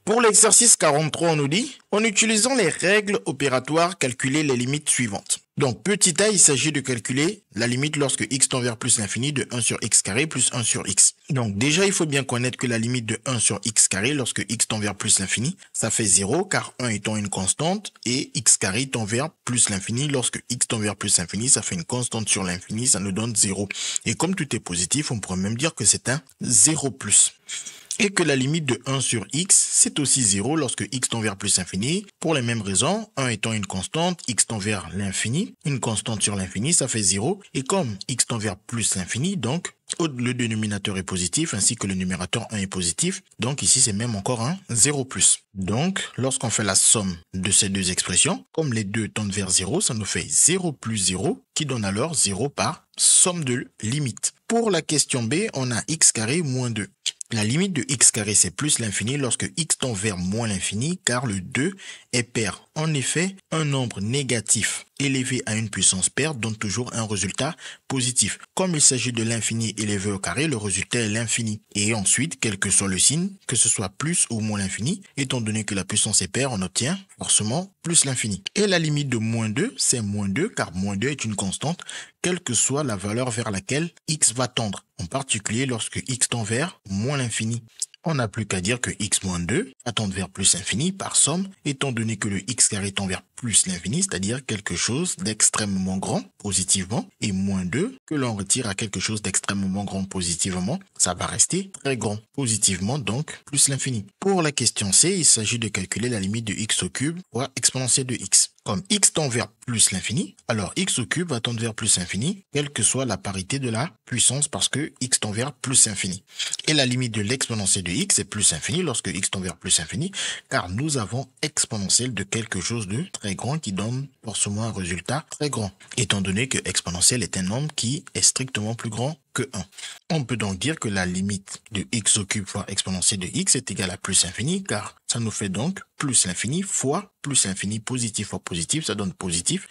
Pour l'exercice 43, on nous dit, en utilisant les règles opératoires, calculer les limites suivantes. Donc, petit a, il s'agit de calculer la limite lorsque x tend vers plus l'infini de 1 sur x carré plus 1 sur x. Donc, déjà, il faut bien connaître que la limite de 1 sur x carré lorsque x tend vers plus l'infini, ça fait 0 car 1 étant une constante et x carré tend vers plus l'infini. Lorsque x tend vers plus l'infini, ça fait une constante sur l'infini, ça nous donne 0. Et comme tout est positif, on pourrait même dire que c'est un 0 plus. Et que la limite de 1 sur x, c'est aussi 0 lorsque x tend vers plus infini. Pour les mêmes raisons, 1 étant une constante, x tend vers l'infini. Une constante sur l'infini, ça fait 0. Et comme x tend vers plus l'infini, donc le dénominateur est positif, ainsi que le numérateur 1 est positif. Donc ici, c'est même encore un 0 plus. Donc, lorsqu'on fait la somme de ces deux expressions, comme les deux tendent vers 0, ça nous fait 0 plus 0, qui donne alors 0 par somme de limites. Pour la question B, on a x carré moins 2. La limite de x carré, c'est plus l'infini lorsque x tend vers moins l'infini, car le 2 est pair. En effet, un nombre négatif élevé à une puissance paire donne toujours un résultat positif. Comme il s'agit de l'infini élevé au carré, le résultat est l'infini. Et ensuite, quel que soit le signe, que ce soit plus ou moins l'infini, étant donné que la puissance est paire, on obtient forcément plus l'infini. Et la limite de moins 2, c'est moins 2, car moins 2 est une constante, quelle que soit la valeur vers laquelle x va tendre, en particulier lorsque x tend vers moins l'infini. On n'a plus qu'à dire que x moins 2 va tendre vers plus infini par somme, étant donné que le x carré tend vers plus l'infini, c'est-à-dire quelque chose d'extrêmement grand positivement, et moins 2 que l'on retire à quelque chose d'extrêmement grand positivement, ça va rester très grand positivement, donc plus l'infini. Pour la question C, il s'agit de calculer la limite de x au cube fois exponentielle de x. Comme x tend vers plus l'infini, alors x au cube va tendre vers plus infini, quelle que soit la parité de la puissance, parce que x tend vers plus infini. Et la limite de l'exponentielle de x est plus infini lorsque x tend vers plus infini, car nous avons exponentielle de quelque chose de très grand qui donne forcément un résultat très grand, étant donné que exponentielle est un nombre qui est strictement plus grand que 1. On peut donc dire que la limite de x au cube fois exponentielle de x est égale à plus infini, car ça nous fait donc plus l'infini fois plus l'infini, positif fois positif, ça donne positif,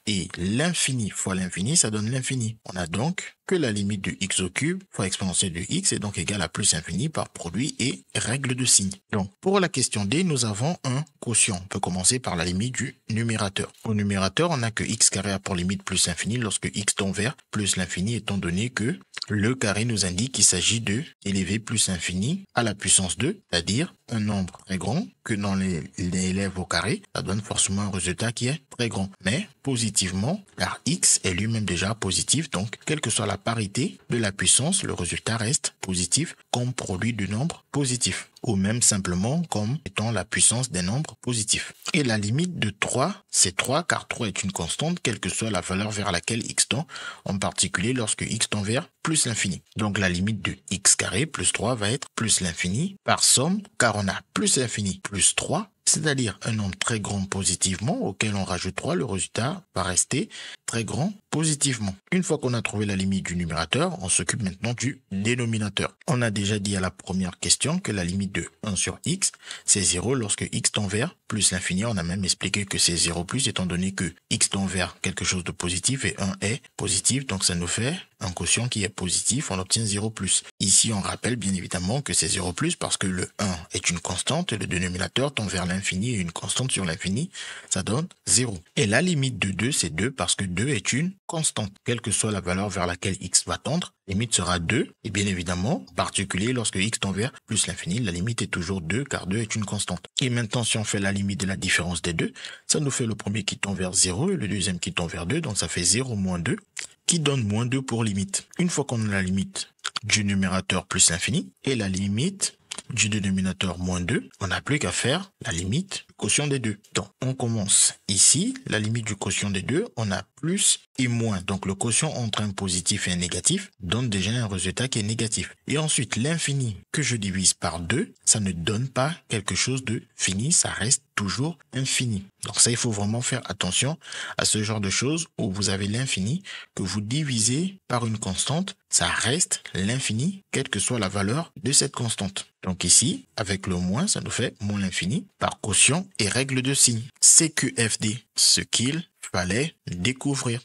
et l'infini fois l'infini, ça donne l'infini. On a donc que la limite de x au cube fois exponentielle de x est donc égale à plus infini par produit et règle de signe. Donc, pour la question D, nous avons un quotient. On peut commencer par la limite du numérateur. Au numérateur, on a que x carré a pour limite plus infini lorsque x tend vers plus l'infini, étant donné que le carré nous indique qu'il s'agit de élever plus infini à la puissance 2, c'est-à-dire un nombre très grand que dans les élèves au carré, ça donne forcément un résultat qui est très grand, mais positivement, car x est lui-même déjà positif, donc quelle que soit la parité de la puissance, le résultat reste positif comme produit de nombres positifs, ou même simplement comme étant la puissance des nombres positifs. Et la limite de 3, c'est 3, car 3 est une constante, quelle que soit la valeur vers laquelle x tend, en particulier lorsque x tend vers plus l'infini. Donc la limite de x carré plus 3 va être plus l'infini par somme, car on a plus l'infini plus 3, c'est-à-dire un nombre très grand positivement auquel on rajoute 3, le résultat va rester très grand positivement. Une fois qu'on a trouvé la limite du numérateur, on s'occupe maintenant du dénominateur. On a déjà dit à la première question que la limite de 1 sur x, c'est 0 lorsque x tend vers plus l'infini. On a même expliqué que c'est 0 plus, étant donné que x tend vers quelque chose de positif et 1 est positif, donc ça nous fait un quotient qui est positif, on obtient 0 plus. Ici, on rappelle bien évidemment que c'est 0 plus parce que le 1 est une constante et le dénominateur tend vers l'infini et une constante sur l'infini, ça donne 0. Et la limite de 2, c'est 2 parce que 2 est une constante. Quelle que soit la valeur vers laquelle x va tendre, la limite sera 2. Et bien évidemment, en particulier lorsque x tend vers plus l'infini, la limite est toujours 2 car 2 est une constante. Et maintenant, si on fait la limite de la différence des deux, ça nous fait le premier qui tend vers 0 et le deuxième qui tend vers 2, donc ça fait 0 moins 2. Qui donne moins 2 pour limite. Une fois qu'on a la limite du numérateur plus l'infini et la limite du dénominateur moins 2, on n'a plus qu'à faire la limite du quotient des deux. Donc, on commence ici, la limite du quotient des deux, on a plus et moins. Donc, le quotient entre un positif et un négatif donne déjà un résultat qui est négatif. Et ensuite, l'infini que je divise par 2, ça ne donne pas quelque chose de fini, ça reste toujours infini. Donc ça, il faut vraiment faire attention à ce genre de choses où vous avez l'infini que vous divisez par une constante, ça reste l'infini, quelle que soit la valeur de cette constante. Donc ici, avec le moins, ça nous fait moins l'infini par quotient et règle de signe. CQFD, ce qu'il fallait découvrir.